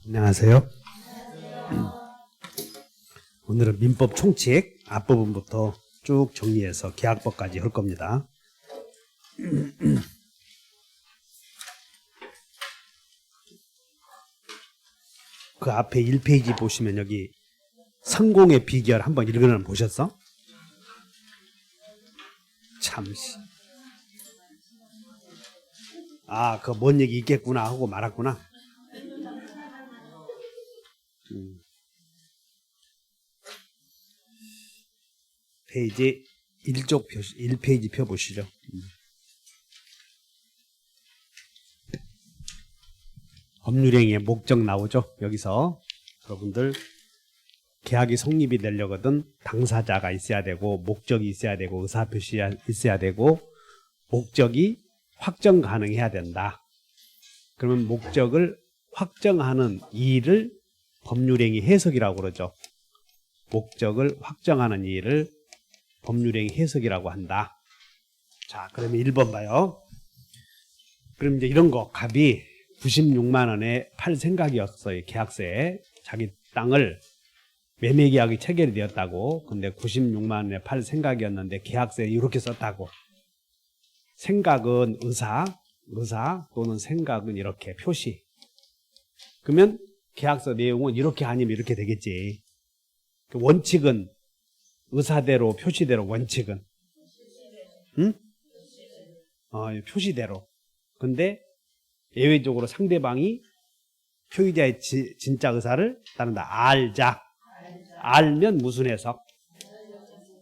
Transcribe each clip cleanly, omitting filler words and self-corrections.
안녕하세요. 오늘은 민법 총칙 앞부분부터 쭉 정리해서 계약법까지 할 겁니다. 그 앞에 1페이지 보시면 여기 성공의 비결 한번 읽으면 보셨어? 참시. 아, 그 뭔 얘기 있겠구나 하고 말았구나. 페이지 1쪽 표, 1페이지 펴 보시죠. 법률행위의 목적 나오죠. 여기서 여러분들 계약이 성립이 되려거든 당사자가 있어야 되고 목적이 있어야 되고 의사표시가 있어야 되고 목적이 확정 가능해야 된다. 그러면 목적을 확정하는 일을 법률행위 해석이라고 그러죠. 목적을 확정하는 일을 법률행위 해석이라고 한다. 자, 그러면 1번 봐요. 그럼 이제 이런 거, 갑이 96만 원에 팔 생각이었어요. 계약서에 자기 땅을 매매 계약이 체결이 되었다고. 근데 96만 원에 팔 생각이었는데 계약서에 이렇게 썼다고. 생각은 의사 또는 생각은 이렇게 표시. 그러면 계약서 내용은 이렇게 아니면 이렇게 되겠지. 그 원칙은 의사대로 표시대로 원칙은 응? 표시대로. 근데 예외적으로 상대방이 표의자의 진짜 의사를 따른다. 알면 무슨 해석?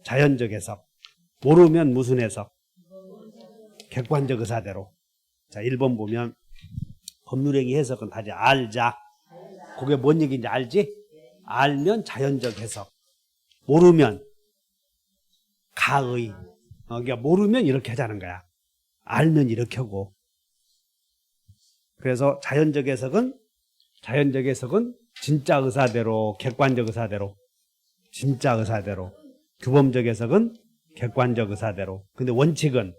자연적 해석. 모르면 무슨 해석? 객관적 의사대로. 자, 1번 보면 법률행위 해석은 다지 알자. 그게 뭔 얘기인지 알지? 알면 자연적 해석. 모르면 가의. 그러니까 모르면 이렇게 하자는 거야. 알면 이렇게 하고. 그래서 자연적 해석은 진짜 의사대로, 객관적 의사대로, 진짜 의사대로. 규범적 해석은 객관적 의사대로. 근데 원칙은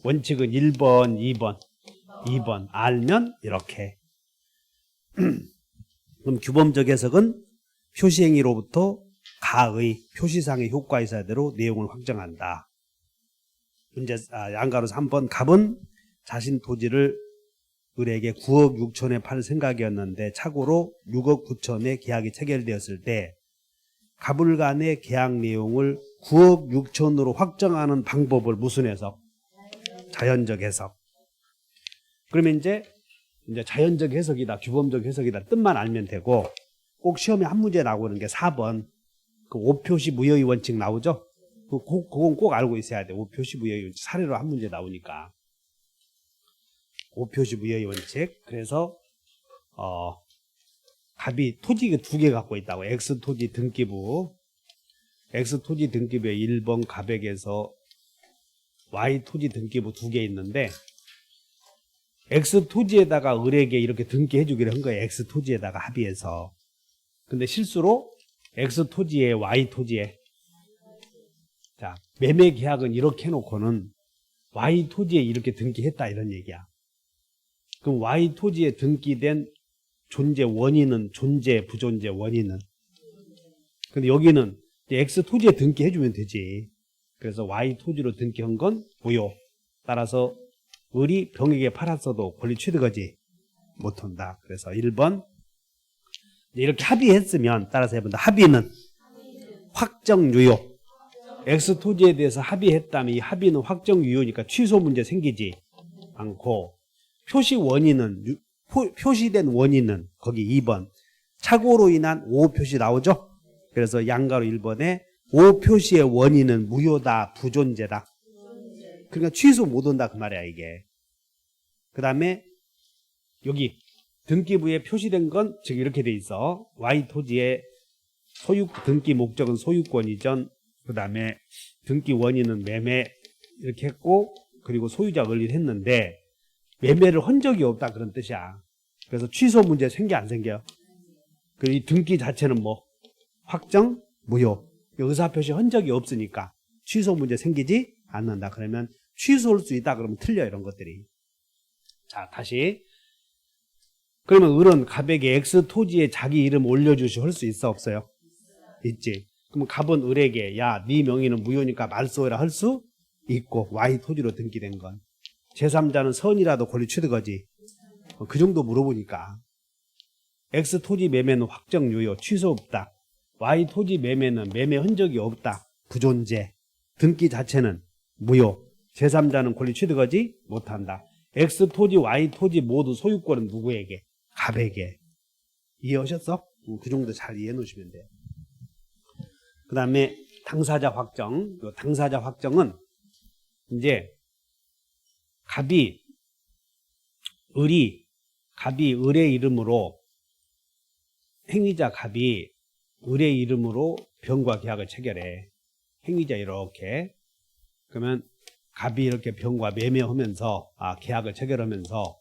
1번, 2번. 알면 이렇게. 그럼 규범적 해석은 표시행위로부터 가의 표시상의 효과 의사대로 내용을 확정한다. 문제 양가로 3번. 갑은 자신 토지를 을에게 9억 6천에 팔 생각이었는데 착오로 6억 9천에 계약이 체결되었을 때 갑을 간의 계약 내용을 9억 6천으로 확정하는 방법을 무슨 해석? 자연적 해석. 그러면 이제 자연적 해석이다, 규범적 해석이다 뜻만 알면 되고, 꼭 시험에 한 문제 나오는 게 4번 그 5표시 무효의 원칙 나오죠? 그건 꼭 알고 있어야 돼. 5표시 무효의 원칙 사례로 한 문제 나오니까. 5표시 무효의 원칙. 그래서 갑이 토지 2개 갖고 있다고. X토지 등기부. X토지 등기부에 1번 갑에게서 Y토지 등기부 2개 있는데 X토지에다가 을에게 이렇게 등기해 주기로 한 거예요. X토지에다가 합의해서. 근데 실수로 X토지에 Y토지에, 자, 매매 계약은 이렇게 해놓고는 Y토지에 이렇게 등기했다 이런 얘기야. 그럼 Y토지에 등기된 존재 원인은, 존재 부존재 원인은, 근데 여기는 X토지에 등기해주면 되지. 그래서 Y토지로 등기한 건 무효. 따라서 을이 병에게 팔았어도 권리 취득하지 못한다. 그래서 1번. 이렇게 합의했으면 따라서 해본다. 합의는 확정유효. X토지에 대해서 합의했다면 이 합의는 확정유효니까 취소 문제 생기지 않고, 표시된 원인은 거기 2번 착오로 인한 오표시 나오죠. 그래서 양가로 1번에 오표시의 원인은 무효다, 부존재다. 그러니까 취소 못 온다 그 말이야 이게. 그 다음에 여기 등기부에 표시된 건 즉 이렇게 돼 있어. Y토지의 등기 목적은 소유권 이전, 그 다음에 등기 원인은 매매 이렇게 했고, 그리고 소유자 을을 했는데 매매를 한 적이 없다 그런 뜻이야. 그래서 취소 문제 생겨 안 생겨? 그리고 이 등기 자체는 뭐 확정 무효. 의사표시 한 적이 없으니까 취소 문제 생기지 않는다. 그러면 취소할 수 있다 그러면 틀려 이런 것들이. 자, 다시 그러면 을은 갑에게 X 토지에 자기 이름 올려주시 할 수 있어 없어요? 있지. 그러면 갑은 을에게 야, 네 명의는 무효니까 말소해라 할 수 있고 Y 토지로 등기된 건 제3자는 선이라도 권리 취득하지. 그 정도 물어보니까 X 토지 매매는 확정 유효 취소 없다. Y 토지 매매는 매매 흔적이 없다. 부존재. 등기 자체는 무효. 제3자는 권리 취득하지 못한다. X 토지, Y 토지 모두 소유권은 누구에게? 갑에게. 이해하셨어? 그 정도 잘 이해해 놓으시면 돼요. 그 다음에 당사자 확정. 당사자 확정은 이제 갑이 을의 이름으로 행위자 갑이 을의 이름으로 병과 계약을 체결해. 행위자 이렇게. 그러면 갑이 이렇게 병과 매매하면서 계약을 체결하면서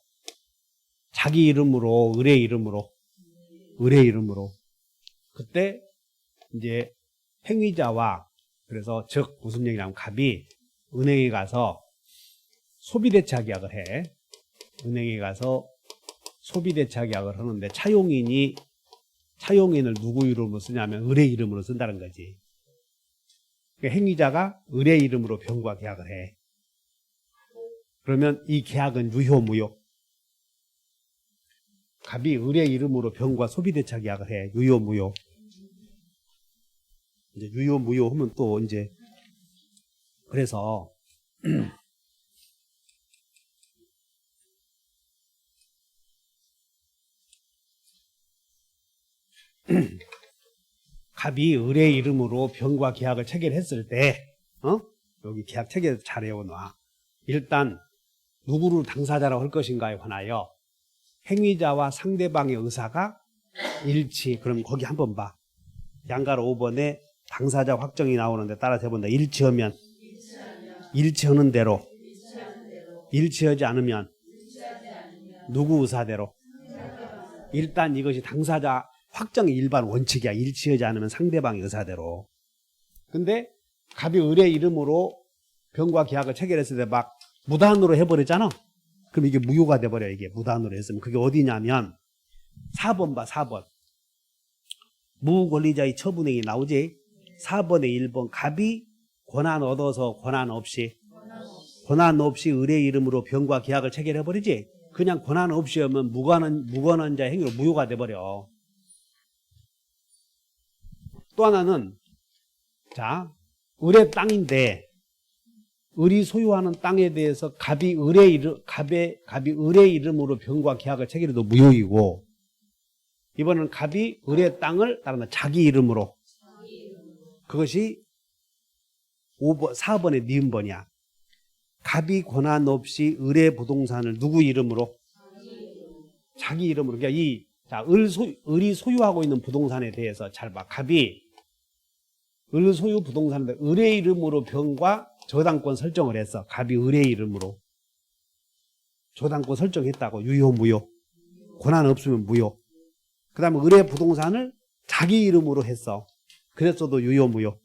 자기 이름으로 을의 이름으로 그때 이제 행위자와 그래서 즉 무슨 얘기냐면 갑이 은행에 가서 소비대차 계약을 해. 은행에 가서 소비대차 계약을 하는데 차용인을 누구 이름으로 쓰냐면 을의 이름으로 쓴다는 거지. 그러니까 행위자가 을의 이름으로 병과 계약을 해. 그러면 이 계약은 유효 무효? 갑이 을의 이름으로 병과 소비대차 계약을 해. 유효 무효? 이제 유효 무효 하면 또 이제 그래서 갑이 을의 이름으로 병과 계약을 체결했을 때 여기 계약 체결 잘 외워놔. 일단 누구를 당사자라고 할 것인가에 관하여 행위자와 상대방의 의사가 일치. 그럼 거기 한번 봐. 양가로 5번에 당사자 확정이 나오는데 따라서 해본다. 일치하면 일치하는 대로 일치하지 않으면 누구 의사대로. 일단 이것이 당사자 확정의 일반 원칙이야. 일치하지 않으면 상대방의 의사대로. 근데 갑이 을의 이름으로 병과 계약을 체결했을 때 막 무단으로 해버렸잖아. 그럼 이게 무효가 돼버려. 이게 무단으로 했으면. 그게 어디냐면 4번 봐. 4번 무권리자의 처분행위 나오지. 4번에 1번 갑이 권한 얻어서 권한 없이 을의 이름으로 병과 계약을 체결해버리지. 그냥 권한 없이 하면 무권한자 행위로 무효가 돼버려. 또 하나는 자 을의 땅인데 을이 소유하는 땅에 대해서 갑이 을의 이름으로 병과 계약을 체결해도 무효이고, 이번은 갑이 을의 땅을 따르는 자기 이름으로, 그것이 4번의 니은번이야. 갑이 권한 없이 을의 부동산을 누구 이름으로? 자기 이름으로. 그러니까 을이 소유하고 있는 부동산에 대해서 잘 봐. 갑이 을 소유 부동산인데 을의 이름으로 병과 저당권 설정을 했어. 갑이 을의 이름으로 저당권 설정했다고. 유효 무효? 권한 없으면 무효. 그 다음에 을의 부동산을 자기 이름으로 했어. 그랬어도 유효 무효?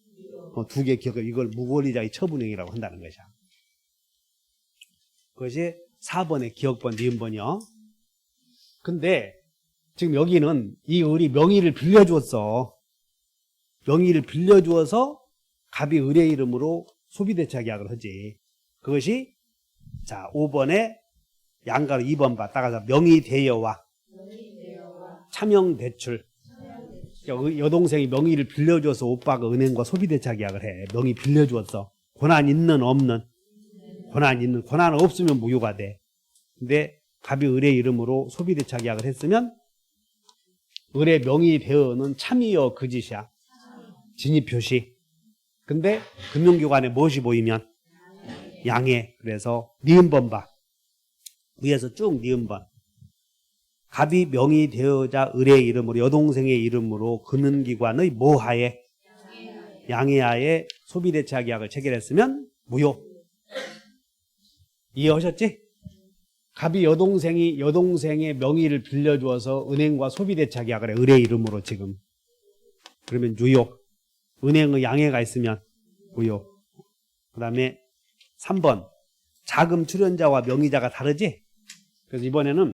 두 개 기억. 이걸 무권리자의 처분행위라고 한다는 것이야. 그것이 4번의 기억번, 니은번이요. 근데 지금 여기는 이 을이 명의를 빌려주었어. 명의를 빌려주어서 갑이 을의 이름으로 소비대차 계약을 하지. 그것이 자 5번에 양가로 2번 봐. 따라서 명의대여와 차명대출. 여동생이 명의를 빌려줘서 오빠가 은행과 소비대차 계약을 해. 명의 빌려주었어. 권한 있는 없는? 권한 없으면 무효가 돼. 근데 갑이 을의 이름으로 소비대차 계약을 했으면 을의 명의대여는 참이여 그 짓이야. 진입표시. 근데 금융기관에 무엇이 보이면? 양해. 그래서 니은번 봐. 위에서 쭉 니은번. 갑이 명의되어자 을의 이름으로 여동생의 이름으로 금융기관의 뭐하에? 양해하에 소비대차 계약을 체결했으면 무효. 이해하셨지? 갑이 여동생의 명의를 빌려주어서 은행과 소비대차 계약을 해. 을의 이름으로 지금. 그러면 유효. 은행의 양해가 있으면 무효. 그 다음에 3번 자금 출연자와 명의자가 다르지? 그래서 이번에는